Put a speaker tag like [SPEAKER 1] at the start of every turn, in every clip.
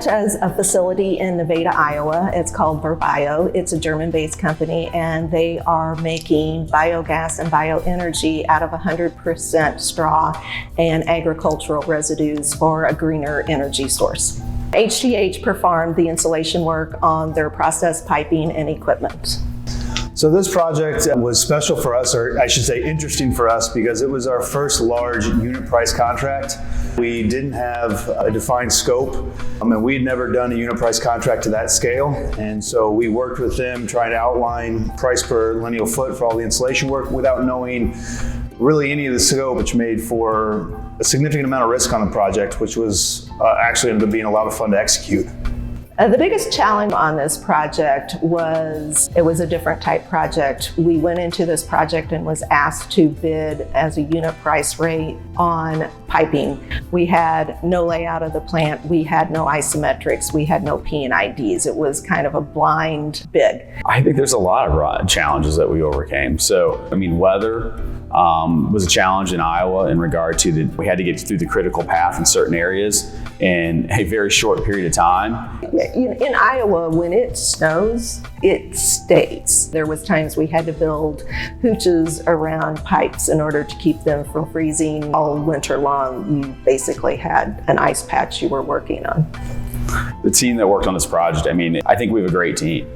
[SPEAKER 1] project is a facility in Nevada, Iowa. It's called Verbio. It's a German-based company, and they are making biogas and bioenergy out of 100% straw and agricultural residues for a greener energy source. HTH performed the installation work on their process piping and equipment.
[SPEAKER 2] So this project was special for us, or I should say interesting for us, because it was our first large unit price contract. We didn't have a defined scope, and we'd never done a unit price contract to that scale. And so we worked with them trying to outline price per lineal foot for all the installation work without knowing really any of the scope, which made for a significant amount of risk on the project, which was actually ended up being a lot of fun to execute.
[SPEAKER 1] The biggest challenge on this project was it was a different type project. We went into this project and was asked to bid as a unit price rate on piping. We had no layout of the plant. We had no isometrics. We had no P&IDs. It was kind of a blind bid.
[SPEAKER 3] I think there's a lot of challenges that we overcame. So, weather was a challenge in Iowa in regard to we had to get through the critical path in certain areas in a very short period of time.
[SPEAKER 1] In Iowa, when it snows, it stays. There was times we had to build hooches around pipes in order to keep them from freezing. All winter long, you basically had an ice patch you were working on.
[SPEAKER 3] The team that worked on this project, I think we have a great team.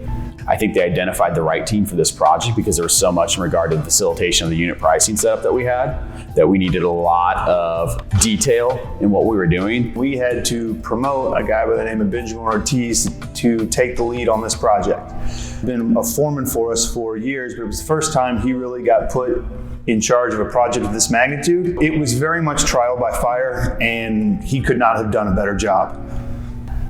[SPEAKER 3] I think they identified the right team for this project because there was so much in regard to the facilitation of the unit pricing setup that we had, that we needed a lot of detail in what we were doing.
[SPEAKER 2] We had to promote a guy by the name of Benjamin Ortiz to take the lead on this project. Been a foreman for us for years, but it was the first time he really got put in charge of a project of this magnitude. It was very much trial by fire, and he could not have done a better job.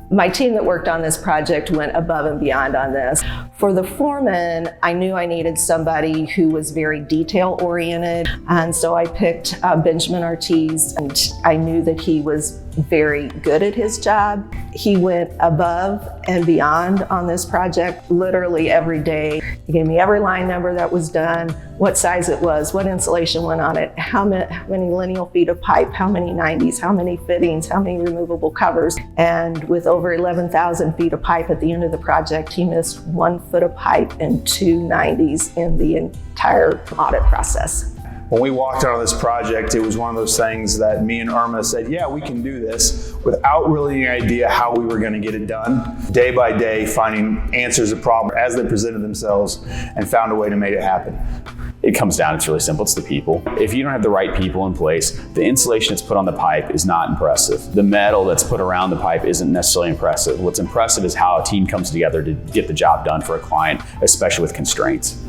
[SPEAKER 1] My team that worked on this project went above and beyond on this. For the foreman, I knew I needed somebody who was very detail oriented. And so I picked Benjamin Ortiz, and I knew that he was very good at his job. He went above and beyond on this project literally every day. He gave me every line number that was done, what size it was, what insulation went on it, how many lineal feet of pipe, how many 90s, how many fittings, how many removable covers. And with over 11,000 feet of pipe at the end of the project, he missed 1 foot of pipe and 2 90s in the entire audit process.
[SPEAKER 2] When we walked out on this project, it was one of those things that me and Irma said, yeah, we can do this, without really any idea how we were going to get it done. Day by day, finding answers to problems as they presented themselves, and found a way to make it happen.
[SPEAKER 3] It comes down, it's really simple, it's the people. If you don't have the right people in place, the insulation that's put on the pipe is not impressive. The metal that's put around the pipe isn't necessarily impressive. What's impressive is how a team comes together to get the job done for a client, especially with constraints.